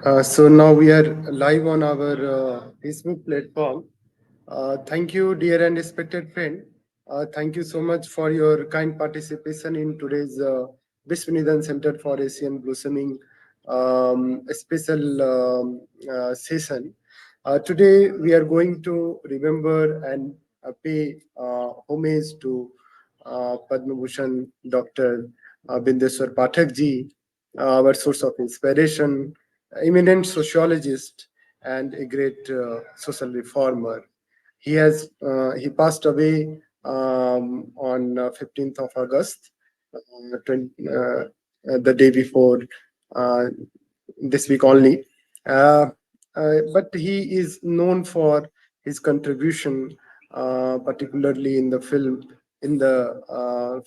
So now we are live on our Facebook platform. Thank you, dear and respected friend. Thank you so much for your kind participation in today's Vishwanidan Center for Asian Blossoming special session. Today we are going to remember and pay homage to Padma Bhushan Dr. Bindeswar Pathak ji, our source of inspiration, eminent sociologist, and a great social reformer. He passed away on 15th of August, 20, the day before uh, this week only. Uh, but he is known for his contribution, particularly in the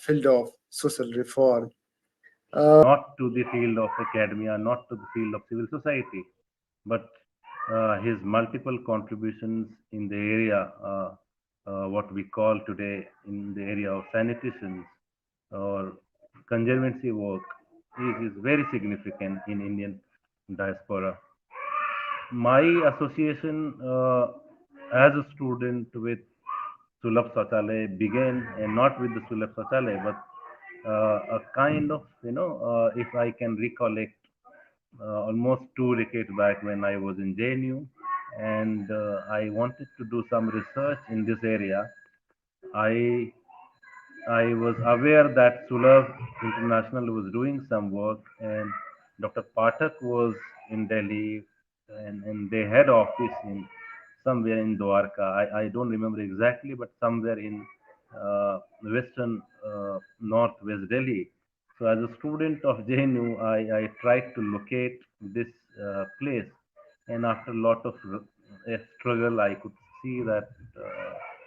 field of social reform. Not to the field of academia, not to the field of civil society, but his multiple contributions in the area, what we call today in the area of sanitation or conservancy work, is very significant in Indian diaspora. My association as a student with Sulabh Sachalay began, and not with the Sulabh Sachalay, but a kind of, if I can recollect, almost 2 decades back when I was in JNU, and I wanted to do some research in this area. I I was aware that Sulabh International was doing some work, and Dr. Pathak was in Delhi, and they had office in somewhere in Dwarka. I don't remember exactly, but somewhere in western northwest Delhi. So, as a student of JNU, I tried to locate this place, and after a lot of struggle, I could see that.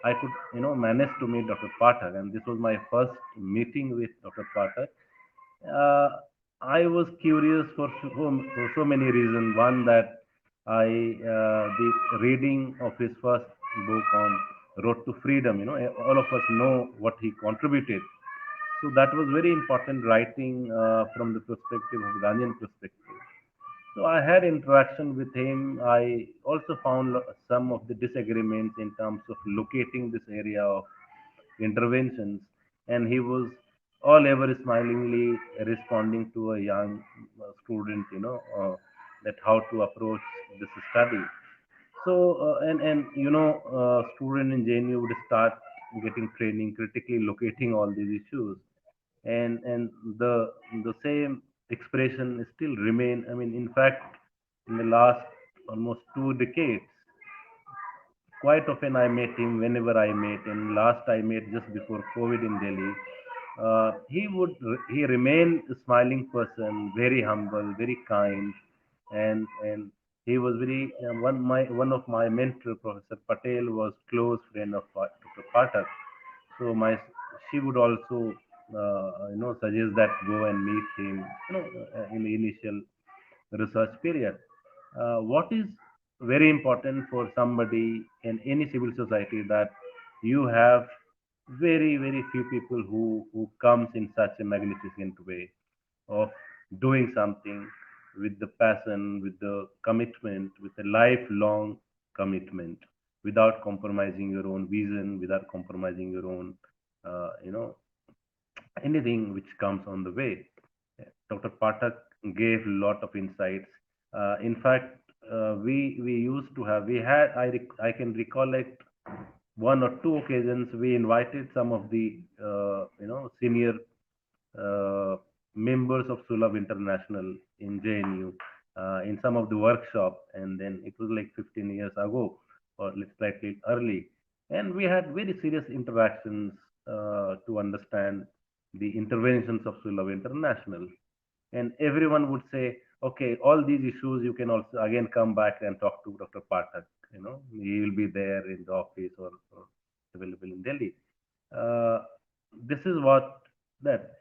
I could, manage to meet Dr. Pathak, and this was my first meeting with Dr. Pathak. Uh, I was curious for so many reasons. One, that the reading of his first book on Road to Freedom, all of us know what he contributed. So that was very important writing from the perspective of Ghanaian perspective. So I had interaction with him. I also found some of the disagreements in terms of locating this area of interventions, and he was all ever smilingly responding to a young student, that how to approach this study. So and student in JNU would start getting training, critically locating all these issues, and the same expression still remain. I mean, in fact, in the last almost 2 decades, quite often I met him whenever I met, and last I met just before COVID in Delhi. He remained a smiling person, very humble, very kind, and he was very one of my mentor, Professor Patel, was close friend of Dr. Pathak. So she would also suggest that go and meet him, in the initial research period. What is very important for somebody in any civil society, that you have very few people who comes in such a magnificent way of doing something with the passion, with the commitment, with a lifelong commitment, without compromising your own vision, without compromising your own, you know, anything which comes on the way. Dr. Pathak gave a lot of insights. In fact, we used to have we had I can recollect one or two occasions we invited some of the senior uh, members of Sulabh International in JNU in some of the workshop, and then it was like 15 years ago or slightly early, and we had very serious interactions to understand the interventions of Sulabh International, and everyone would say, okay, all these issues you can also again come back and talk to Dr. Pathak. He will be there in the office, or available in Delhi. Uh, this is what that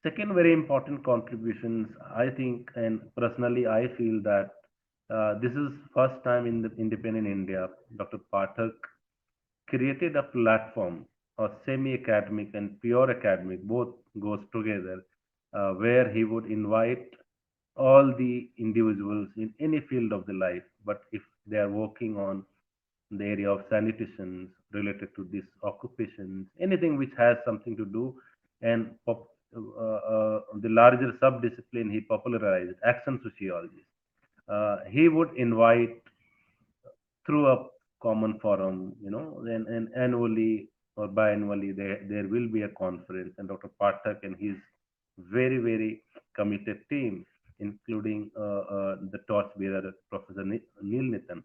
second very important contributions, I think, and personally I feel that this is first time in the independent India, Dr. Pathak created a platform, a semi-academic and pure academic, both goes together, where he would invite all the individuals in any field of the life, but if they are working on the area of sanitation related to these occupations, anything which has something to do, and the larger sub-discipline he popularized, action sociology. He would invite through a common forum, and annually or biannually there will be a conference, and Dr. Pathak and his very, very committed team, including the torchbearer, Professor Neil Nitin,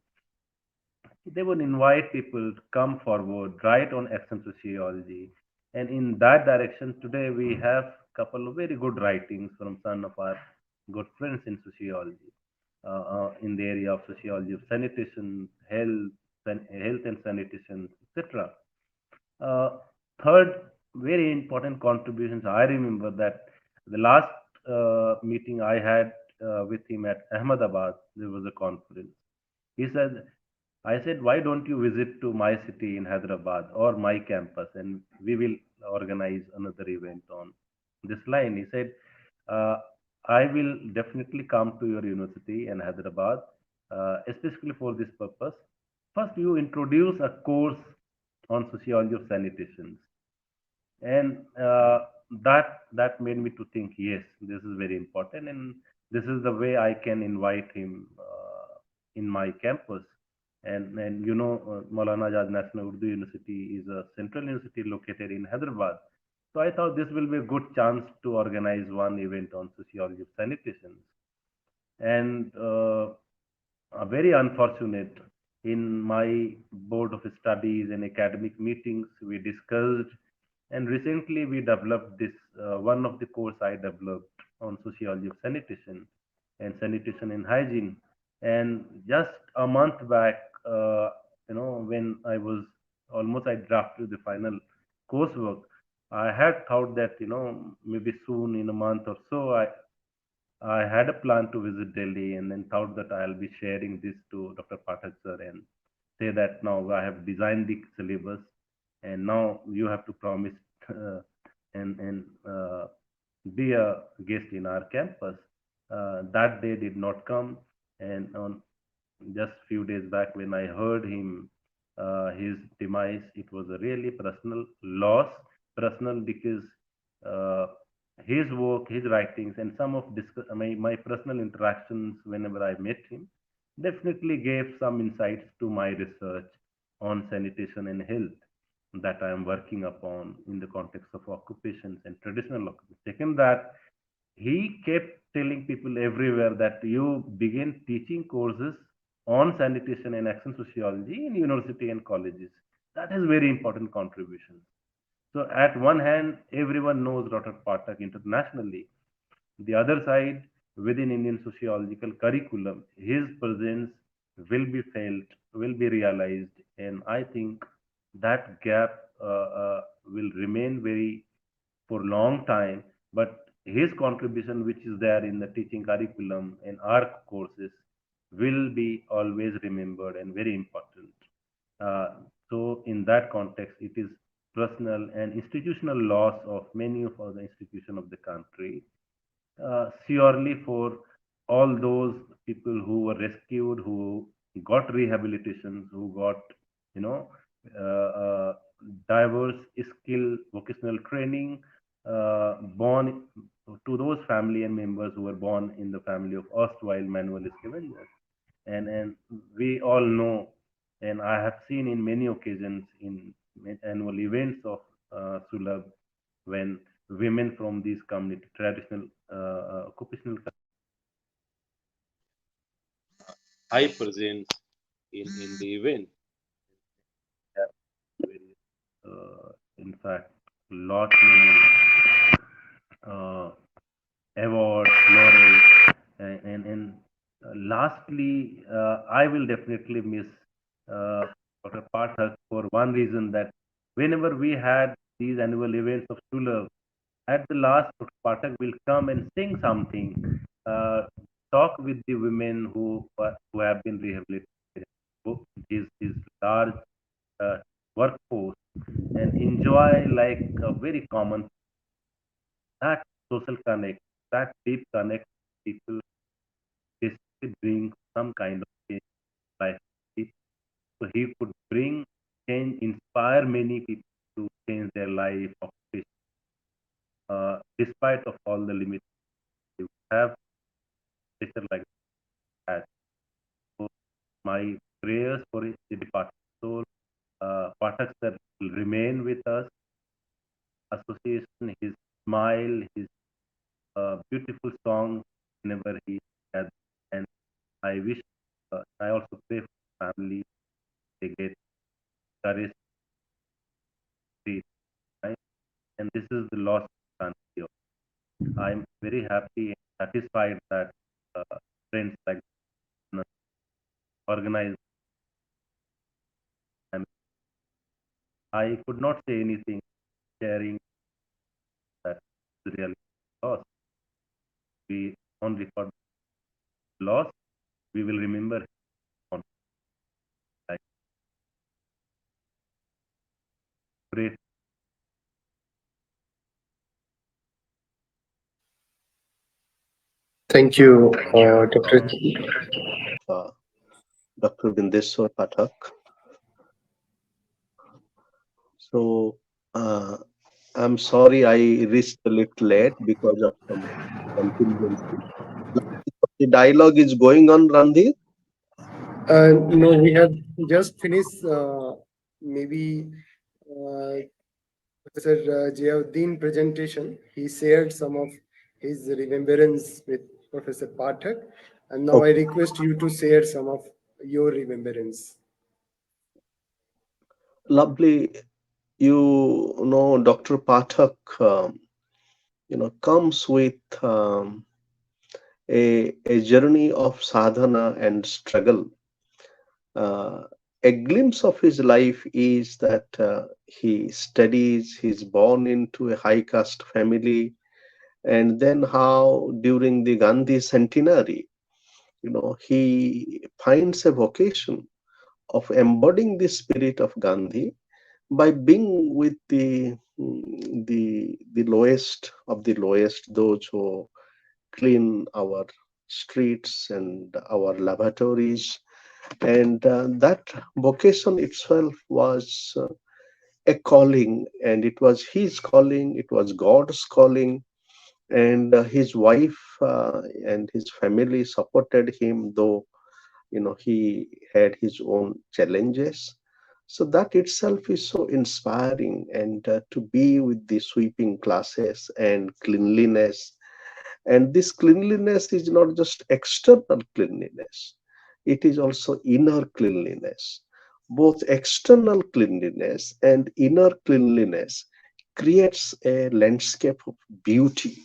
they would invite people to come forward, write on action sociology. And in that direction, today we have a couple of very good writings from some of our good friends in sociology, in the area of sociology of sanitation, health and sanitation, etc. Uh, Third, very important contributions. I remember that the last meeting I had with him at Ahmedabad, there was a conference. He said, I said, why don't you visit to my city in Hyderabad or my campus, and we will organize another event on this line. He said, uh, I will definitely come to your university in Hyderabad, especially for this purpose. First, you introduce a course on sociology of sanitation, and that made me to think, yes, this is very important, and this is the way I can invite him in my campus. And Maulana Azad National Urdu University is a central university located in Hyderabad, so I thought this will be a good chance to organize one event on sociology of sanitation. And very unfortunate, in my board of studies and academic meetings we discussed, and recently we developed this one of the course I developed on sociology of sanitation and sanitation and hygiene. And just a month back, when I was almost, I drafted the final coursework. I had thought that maybe soon in a month or so, I had a plan to visit Delhi, and then thought that I'll be sharing this to Dr. Pathak sir and say that now I have designed the syllabus, and now you have to promise uh, and be a guest in our campus. That day did not come, and on just few days back when I heard his demise, it was a really personal loss. Personal because uh, his work, his writings, and some of my personal interactions whenever I met him definitely gave some insights to my research on sanitation and health that I am working upon in the context of occupations and traditional occupations. Second, that he kept telling people everywhere that you begin teaching courses on sanitation and action sociology in university and colleges. That is very important contribution. So at one hand, everyone knows Dr. Pathak internationally. The other side, within Indian sociological curriculum, his presence will be felt, will be realized, and I think that gap will remain very for long time. But his contribution, which is there in the teaching curriculum and our courses, will be always remembered and very important. Uh, so, in that context, it is personal and institutional loss of many of the institutions of the country, surely for all those people who were rescued, who got rehabilitation, who got, you know, diverse skill vocational training, born to those family and members who were born in the family of erstwhile manual scavengers. And we all know, and I have seen in many occasions in annual events of Sulabh, when women from these community traditional occupational high presence in the event. Have various, in fact, lot many uh, awards, laurels, and lastly, I will definitely miss Dr. Pathak for one reason, that whenever we had these annual events of Sulabh, at the last, Dr. Pathak will come and sing something, talk with the women who have been rehabilitated, his large uh, workforce, and enjoy like a very common, that social connect, that deep connect with people. bring some kind of change in life. So he could bring change, inspire many people to change their life of despite of all the limitations. You have teacher like that. So my prayers for his departed soul. Pathak sir will remain with us. Association, his smile, his beautiful song whenever he has. And I wish, I also pray for family, they get courage, faith, right? And this is the loss of Gandhi. I'm very happy and satisfied that friends like you know, organize. And I could not say anything sharing that is really loss. We only for loss, we will remember on like great. Thank you, Dr. uh, Dr. Bindeswar Pathak. So uh, I'm sorry I reached a little late because of some contingency. The dialogue is going on, Randhir. No, we have just finished maybe uh, Professor Ziauddin presentation. He shared some of his remembrance with Professor Pathak, and now I Okay, request you to share some of your remembrance. lovely. Dr. Pathak, comes with a journey of sadhana and struggle. Uh, a glimpse of his life is that he studies, he's born into a high caste family, and then how during the Gandhi centenary, he finds a vocation of embodying the spirit of Gandhi by being with the lowest of the lowest, those who clean our streets and our lavatories, and that vocation itself was a calling, and it was his calling, it was God's calling, and his wife and his family supported him, though he had his own challenges. So that itself is so inspiring, and to be with the sweeping classes and cleanliness, and this cleanliness is not just external cleanliness, it is also inner cleanliness. Both external cleanliness and inner cleanliness creates a landscape of beauty,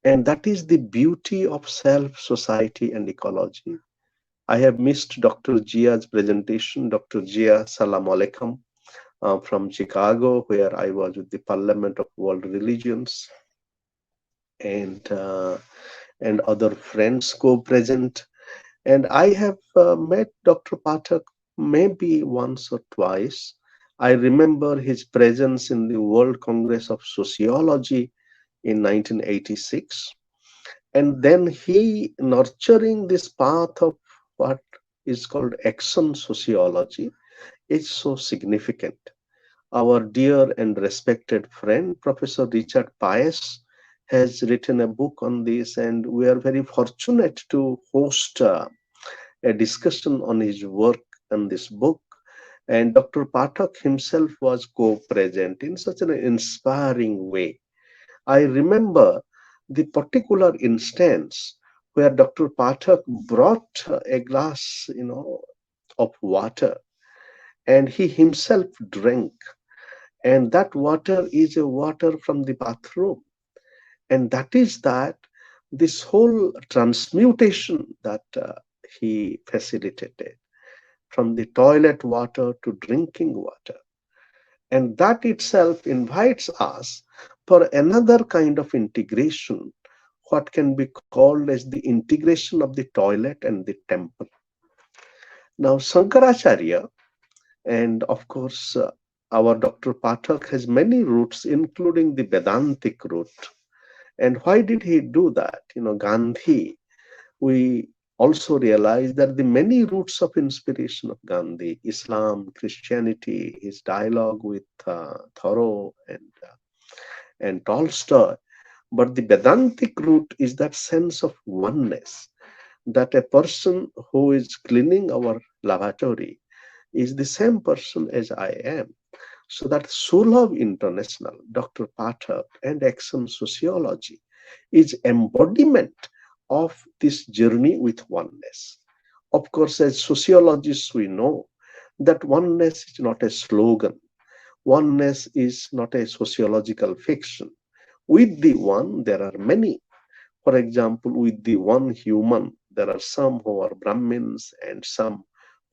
and that is the beauty of self, society, and ecology. I have missed Dr. Jia's presentation. Dr. Jia, salam alaikum, from Chicago, where I was with the Parliament of World Religions, and other friends co-present. And I have met Dr. Pathak maybe once or twice. I remember his presence in the World Congress of Sociology in 1986. And then he nurturing this path of what is called action sociology is so significant. Our dear and respected friend, Professor Richard Pius, has written a book on this, and we are very fortunate to host a discussion on his work on this book. And Dr. Pathak himself was co-present in such an inspiring way. I remember the particular instance where Dr. Pathak brought a glass, of water, and he himself drank. And that water is a water from the bathroom. And that is that this whole transmutation that he facilitated from the toilet water to drinking water. And that itself invites us for another kind of integration, what can be called as the integration of the toilet and the temple. Now, Sankaracharya, and of course, our Dr. Pathak has many roots, including the Vedantic root. And why did he do that? Gandhi, we also realized that the many roots of inspiration of Gandhi, Islam, Christianity, his dialogue with Thoreau and Tolstoy, but the Vedantic root is that sense of oneness, that a person who is cleaning our lavatory is the same person as I am. So that Sulabh International, Dr. Pathak, and Action Sociology is embodiment of this journey with oneness. Of course, as sociologists, we know that oneness is not a slogan. Oneness is not a sociological fiction. With the one, there are many. For example, with the one human, there are some who are Brahmins and some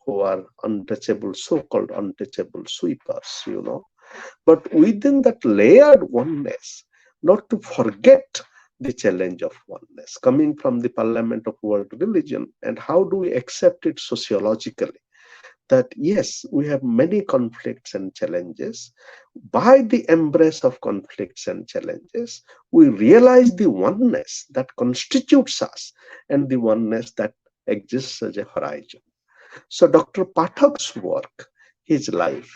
who are untouchable, so-called untouchable sweepers. But within that layered oneness, not to forget the challenge of oneness coming from the Parliament of World Religion, and how do we accept it sociologically? That yes, we have many conflicts and challenges. By the embrace of conflicts and challenges, we realize the oneness that constitutes us and the oneness that exists as a horizon. So Dr. Pathak's work, his life,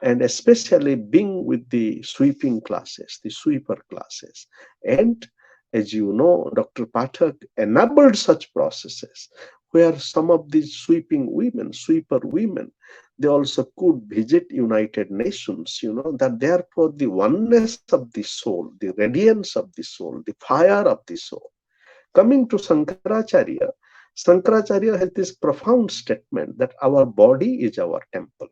and especially being with the sweeping classes, the sweeper classes, and as you know, Dr. Pathak enabled such processes where some of these sweeping women, sweeper women, they also could visit United Nations, that therefore the oneness of the soul, the radiance of the soul, the fire of the soul. Coming to Shankaracharya has this profound statement that our body is our temple.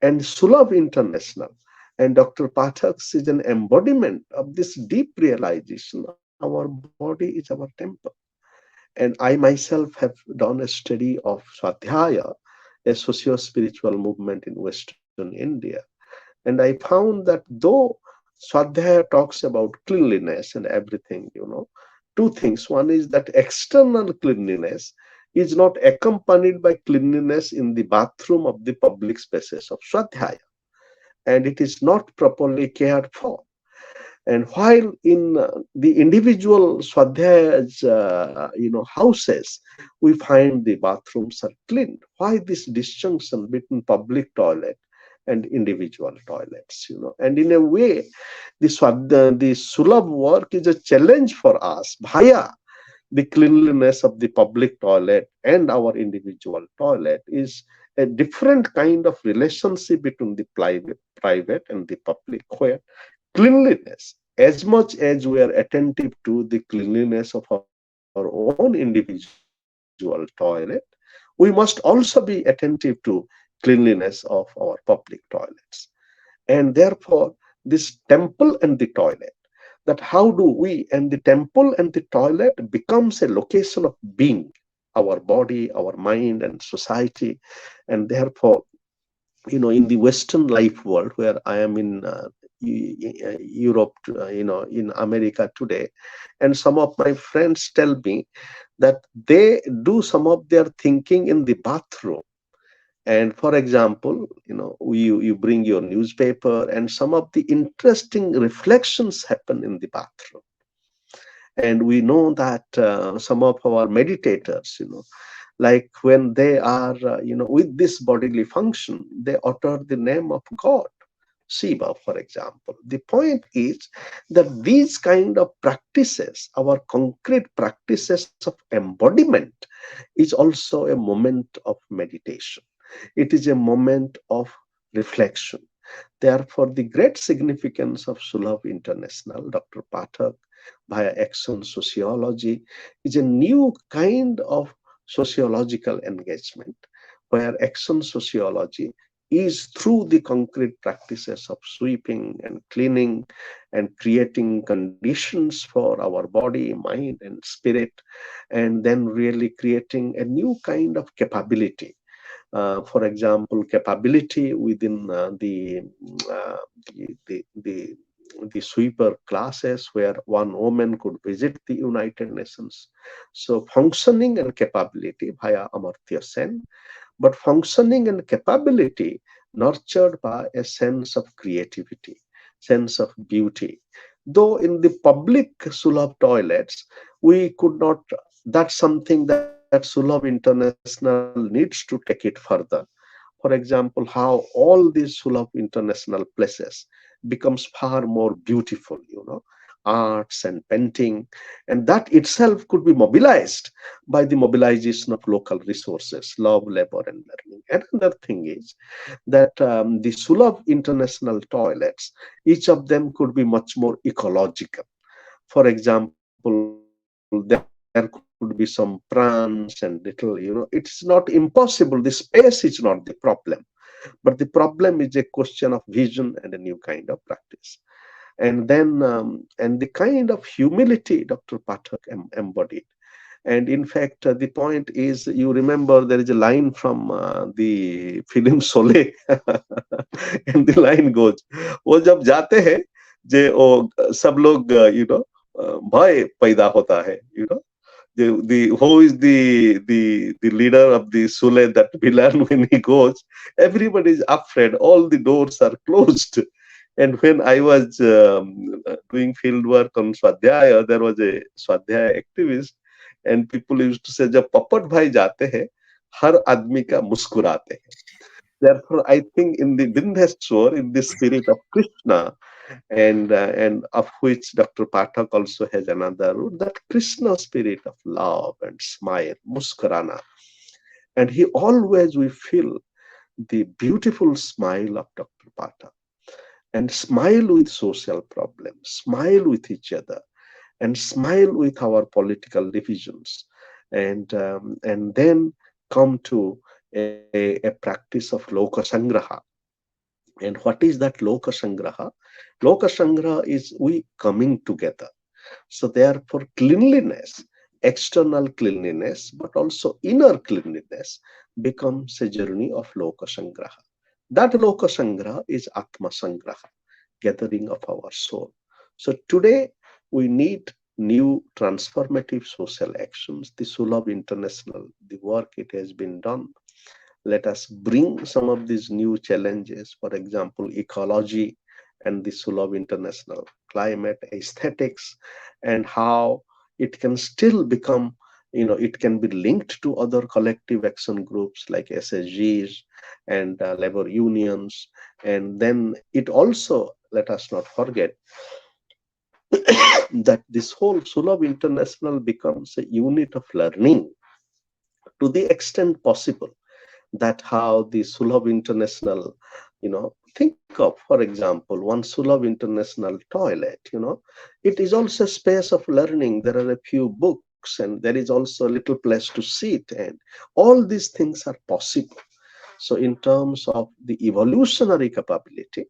And Sulabh International and Dr. Pathak's is an embodiment of this deep realization our body is our temple. And I myself have done a study of Swadhyaya, a socio-spiritual movement in Western India. And I found that though Swadhyaya talks about cleanliness and everything, two things. One is that external cleanliness is not accompanied by cleanliness in the bathroom of the public spaces of Swadhyaya, and it is not properly cared for. And while in the individual Swadhyaya's, houses, we find the bathrooms are cleaned. Why this disjunction between public toilet and individual toilets? And in a way, the Sulabh work is a challenge for us via the cleanliness of the public toilet and our individual toilet is a different kind of relationship between the private and the public, where cleanliness, as much as we are attentive to the cleanliness of our own individual toilet, we must also be attentive to cleanliness of our public toilets. And therefore, this temple and the toilet, that how do we, and the temple and the toilet becomes a location of being, our body, our mind, and society. And therefore, in the Western life world, where I am in Europe, in America today, and some of my friends tell me that they do some of their thinking in the bathroom. And for example, you bring your newspaper, and some of the interesting reflections happen in the bathroom. And we know that some of our meditators, like when they are, with this bodily function, they utter the name of God, Shiva, for example. The point is that these kind of practices, our concrete practices of embodiment, is also a moment of meditation. It is a moment of reflection. Therefore, the great significance of Sulabh International, Dr. Pathak, via action sociology, is a new kind of sociological engagement, where action sociology is through the concrete practices of sweeping and cleaning and creating conditions for our body, mind, and spirit, and then really creating a new kind of capability. For example, capability within uh, the, the the sweeper classes, where one woman could visit the United Nations. So functioning and capability via Amartya Sen, but functioning and capability nurtured by a sense of creativity, sense of beauty. Though in the public Sulabh toilets, we could not, that's something that we Sulabh International needs to take it further. For example, how all these Sulabh international places becomes far more beautiful, arts and painting, and that itself could be mobilized by the mobilization of local resources, love, labor, and learning. Another thing is that the Sulabh international toilets, each of them could be much more ecological. For example, there could be some prawns and little, it's not impossible. The space is not the problem, but the problem is a question of vision and a new kind of practice. And the kind of humility Dr. Pathak embodied. And in fact, the point is, you remember there is a line from the film Sole, and the line goes, वो जब जाते हैं जे वो सब लोग भय पैदा होता है, the who is the leader of the Sule, that villain, when he goes, everybody is afraid, all the doors are closed. And when I was doing field work on Swadhyaya, there was a Swadhyaya activist, and people used to say, जब puppet भाई जाते हैं हर आदमी का मुस्कुराते हैं. Therefore, I think in the Bindeswar, in the spirit of Krishna, and of which Dr. Pathak also has another root, that Krishna spirit of love and smile, muskarana. And he always, we feel the beautiful smile of Dr. Pathak, and smile with social problems, smile with each other, and smile with our political divisions, and then come to a practice of Loka Sangraha. And what is that Loka Sangraha? Loka Sangraha is we coming together. So therefore, cleanliness, external cleanliness, but also inner cleanliness becomes a journey of Loka Sangraha. That Loka Sangraha is Atma Sangraha, gathering of our soul. So today we need new transformative social actions. The Sulabh International, the work it has been done. Let us bring some of these new challenges, for example, ecology and the Sulabh International, climate, aesthetics, and how it can still become, it can be linked to other collective action groups like SSGs and labor unions. And then it also, let us not forget, that this whole Sulabh International becomes a unit of learning to the extent possible, that how the Sulabh International, think of, for example, one Sulabh International toilet, it is also a space of learning. There are a few books, and there is also a little place to sit, and all these things are possible. So in terms of the evolutionary capability,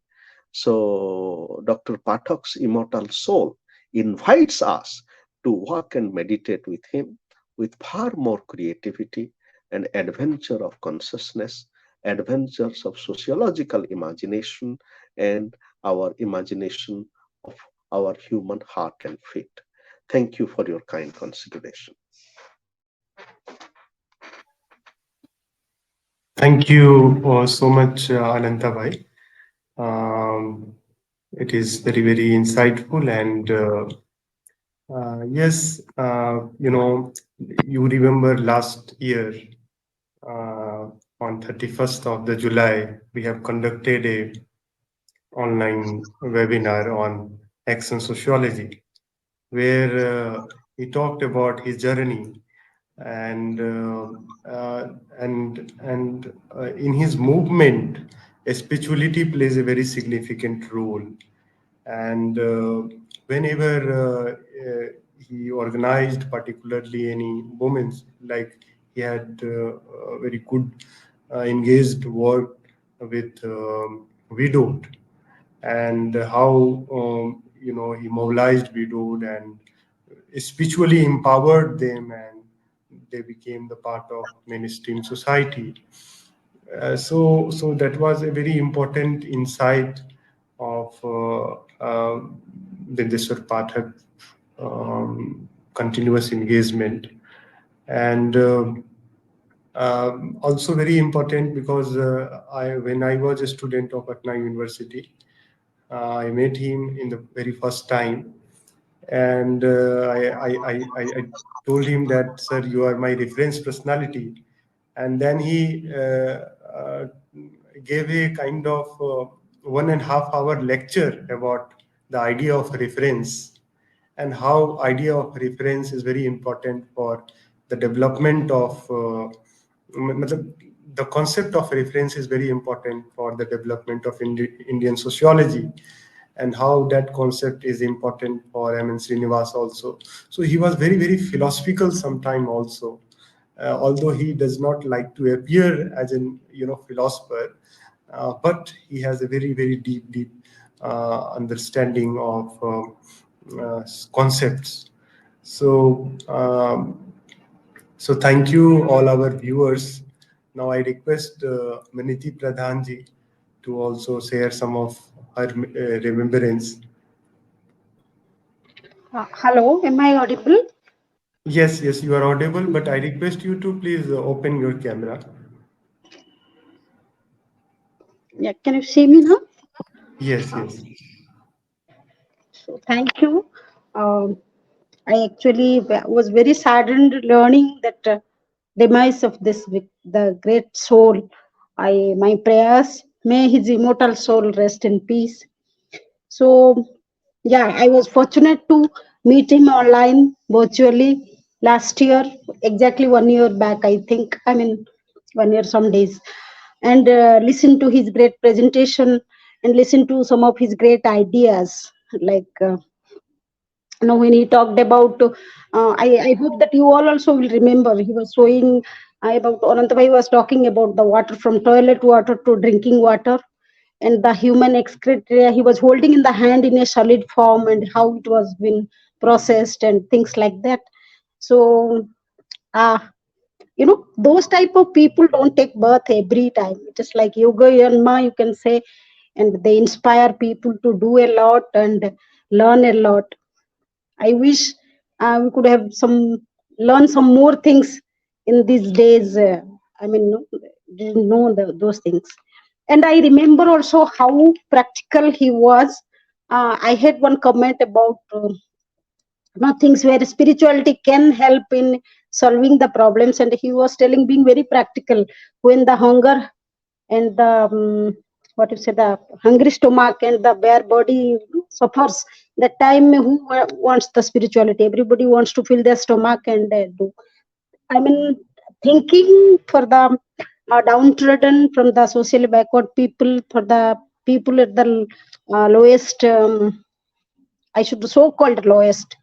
so Dr. Pathak's immortal soul invites us to walk and meditate with him with far more creativity and adventure of consciousness, adventures of sociological imagination, and our imagination of our human heart and feet. Thank you for your kind consideration. Thank you so much, Ananta Bhai. Um, it is very, very insightful. And yes, you remember last year on 31st of the July, we have conducted a online webinar on action sociology, where he talked about his journey, and in his movement, spirituality plays a very significant role. And whenever he organized particularly any moments, like he had very good engaged work with widowed, and how he mobilized widowed and spiritually empowered them, and they became the part of mainstream society. So that was a very important insight of Bindeswar Pathak continuous engagement. And also very important because when I was a student of Patna University, I met him in the very first time, And I told him that, sir, you are my reference personality. And then he gave a kind of 1.5 hour lecture about the idea of reference, and how idea of reference is very important for the development of matlab, the concept of reference is very important for the development of Indian sociology, and how that concept is important for M.N. Srinivas also. So he was very, very philosophical sometime also. Although he does not like to appear as an philosopher, but he has a very, very deep, deep understanding of concepts. So, so thank you all our viewers. Now I request Maniti Pradhanji to also share some of her remembrance. Hello, am I audible? Yes, yes, you are audible, but I request you to please open your camera. Yeah, can you see me now? Yes, yes. So, thank you. Um, I actually was very saddened learning that demise of the great soul. My prayers, may his immortal soul rest in peace. So, yeah, I was fortunate to meet him online virtually last year, exactly 1 year back, I think. I mean, 1 year, some days, and listen to his great presentation and listen to some of his great ideas. Like, when he talked about, I hope that you all also will remember, he was showing about Anantabhai was talking about the water from toilet water to drinking water, and the human excreta he was holding in the hand in a solid form, and how it was been processed and things like that. So uh, those type of people don't take birth every time. It is like yoga yanma, you can say, and they inspire people to do a lot and learn a lot. I wish we could have learn some more things in these days. I mean, no, didn't know those things. And I remember also how practical he was. I had one comment about things where spirituality can help in solving the problems, and he was telling, being very practical, when the hunger and the what you say, the hungry stomach and the bare body suffers, that time who wants the spirituality? Everybody wants to fill their stomach and do, I mean, thinking for the downtrodden, from the socially backward people, for the people at the lowest, I should so called lowest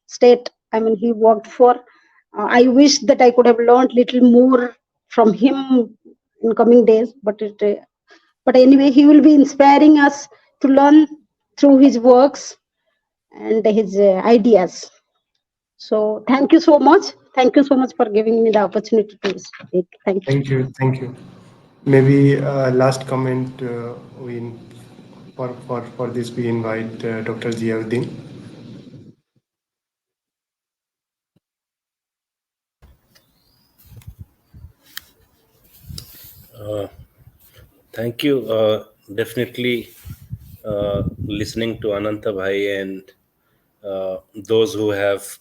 state, I mean, he worked for. I wish that I could have learned little more from him in coming days, but anyway, he will be inspiring us to learn through his works and his ideas. So thank you so much. Thank you so much for giving me the opportunity to speak. Thank you. Thank you, thank you. Maybe last comment for this we invite Dr. Ziauddin. Thank you. Definitely listening to Ananta Bhai and those who have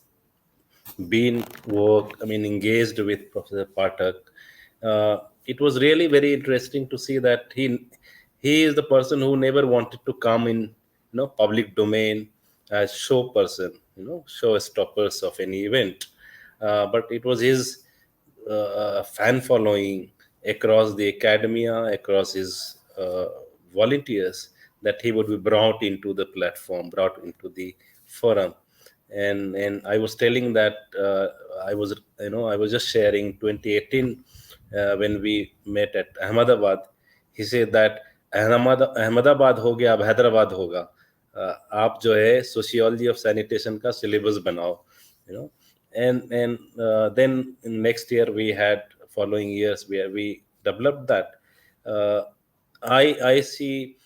engaged with Professor Pathak. It was really very interesting to see that he is the person who never wanted to come in, public domain as show person, show stoppers of any event. But it was his fan following across the academia, across his volunteers, that he would be brought into the platform, brought into the forum. And I was telling that I was just sharing 2018 when we met at Ahmedabad. He said that Ahmedabad हो गया अब हैदराबाद होगा. आप जो है sociology of sanitation का syllabus बनाओ, and then in next year we had following years where we developed that. I see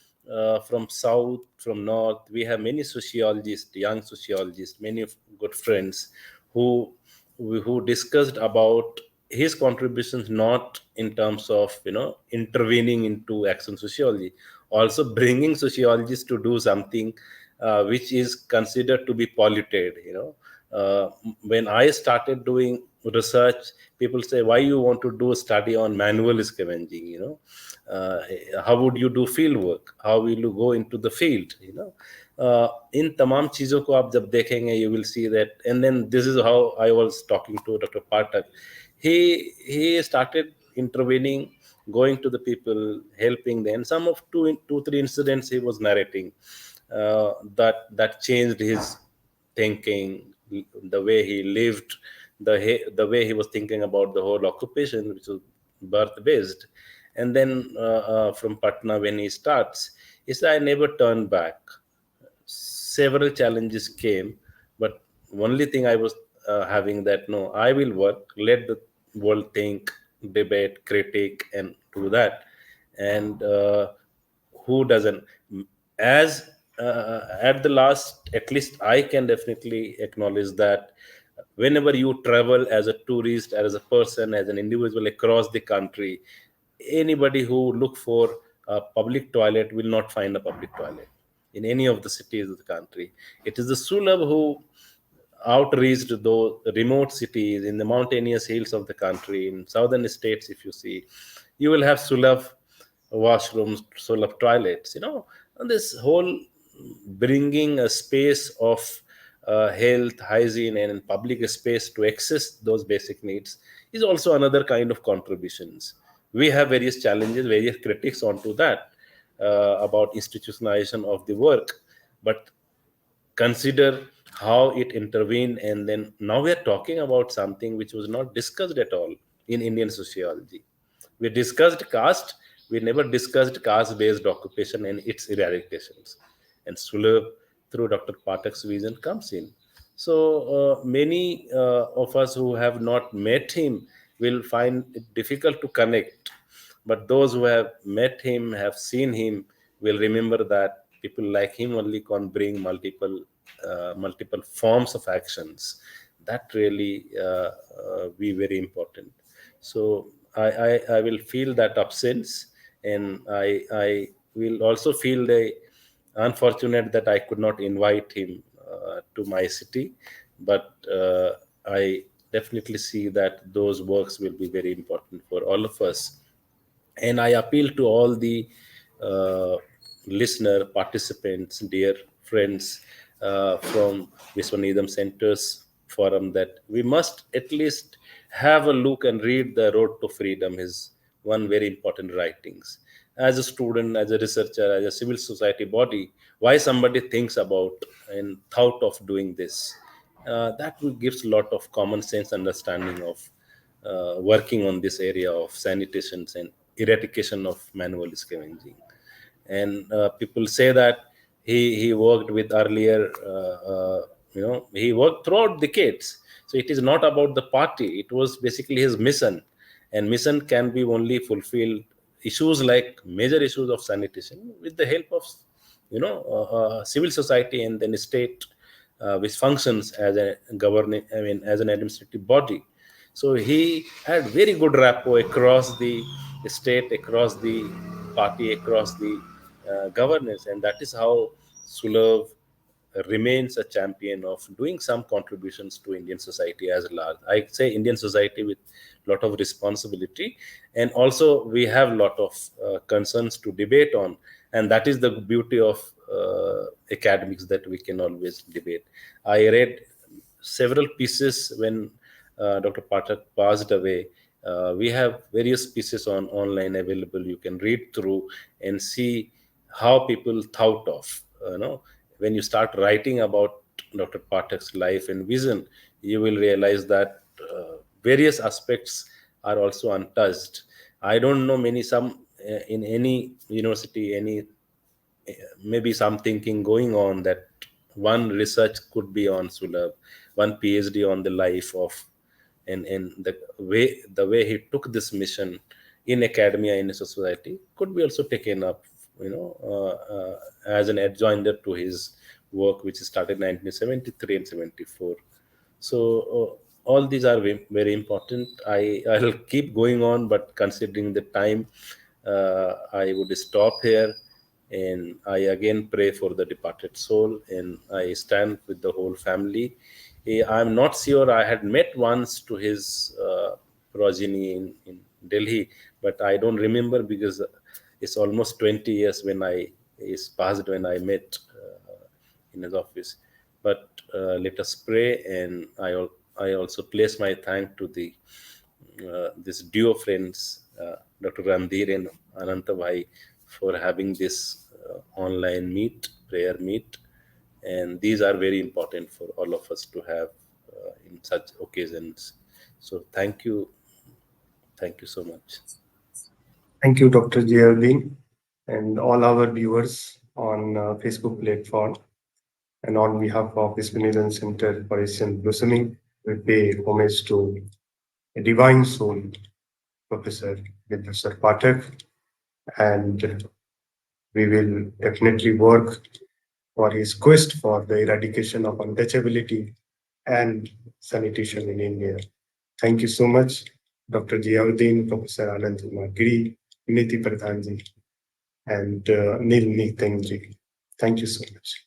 from south, from north, we have many sociologists, young sociologists, many good friends who who discussed about his contributions, not in terms of intervening into action sociology, also bringing sociologists to do something which is considered to be polluted. When I started doing research, people say, why you want to do a study on manual scavenging? How would you do field work? How will you go into the field? इन तमाम चीज़ों को आप जब देखेंगे, you will see that. And then this is how I was talking to Dr. Pathak. He started intervening, going to the people, helping them. Some of two, three incidents he was narrating that changed his thinking, the way he lived, the way he was thinking about the whole occupation, which was birth based. And then from Patna, when he starts, he said, I never turned back. Several challenges came, but only thing I was having that, no, I will work, let the world think, debate, critique, and do that. And who doesn't? As at the last, at least I can definitely acknowledge that whenever you travel as a tourist, as a person, as an individual across the country, anybody who look for a public toilet will not find a public toilet in any of the cities of the country. It is the Sulabh who outreached those remote cities in the mountainous hills of the country, in southern states. If you see, you will have Sulabh washrooms, Sulabh toilets. And this whole bringing a space of health, hygiene, and public space to access those basic needs is also another kind of contributions. We have various challenges, various critics onto that about institutionalization of the work, but consider how it intervened. And then now we are talking about something which was not discussed at all in Indian sociology. We discussed caste, we never discussed caste based occupation and its eradications. And Sulabh, through Dr. Pathak's vision, comes in. So many of us who have not met him will find it difficult to connect, but those who have met him, have seen him, will remember that people like him only can bring multiple forms of actions. That really be very important. So I will feel that absence, and I will also feel the unfortunate that I could not invite him to my city, but I definitely see that those works will be very important for all of us. And I appeal to all the uh, listener participants, dear friends from Viswanidham Center's forum, that we must at least have a look and read the Road to Freedom, his one very important writings. As a student, as a researcher, as a civil society body, why somebody thinks about and thought of doing this, that will gives a lot of common sense understanding of working on this area of sanitation and eradication of manual scavenging. And people say that he worked with earlier, he worked throughout decades. So it is not about the party, it was basically his mission. And mission can be only fulfilled, issues like major issues of sanitation, with the help of civil society and then state, which functions as a governing, as an administrative body. So he had very good rapport across the state, across the party, across the governance, and that is how Sulabh remains a champion of doing some contributions to Indian society as large. I say Indian society with lot of responsibility, and also we have lot of concerns to debate on, and that is the beauty of academics, that we can always debate. I read several pieces when Dr. Pathak passed away. We have various pieces on online available. You can read through and see how people thought of. When you start writing about Dr. Pathak's life and vision, you will realize that various aspects are also untouched. I don't know many, some in any university, any maybe some thinking going on that one research could be on Sulabh, one PhD on the life of, and the way he took this mission in academia, in society, could be also taken up, as an adjoinder to his work, which started in 1973 and 74. So all these are very important. I'll keep going on, but considering the time, I would stop here. And I again pray for the departed soul, and I stand with the whole family. I'm not sure, I had met once to his progeny in Delhi, but I don't remember because it's almost 20 years when I is passed when I met in his office. But let us pray, and I also place my thank to the this duo friends, Dr. Randhir and Ananta Bhai, for having this online meet, prayer meet. And these are very important for all of us to have in such occasions. So thank you so much. Thank you, Dr. Jayaldeen, and all our viewers on Facebook platform. And on behalf of Spinizan Center for Asian Blossoming, we pay homage to a divine soul, Professor Bindeswar Pathak, and we will definitely work for his quest for the eradication of untouchability and sanitation in India. Thank you so much, Dr. Ziauddin, Professor Anand Kumar Giri, Niti Pradhanji, and Neil Nitengji. Thank you so much.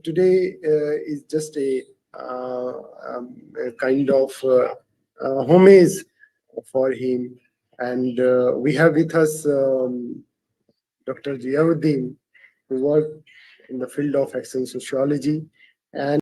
today is just a kind of homage for him. And we have with us Dr. Ziauddin, who worked in the field of action sociology, and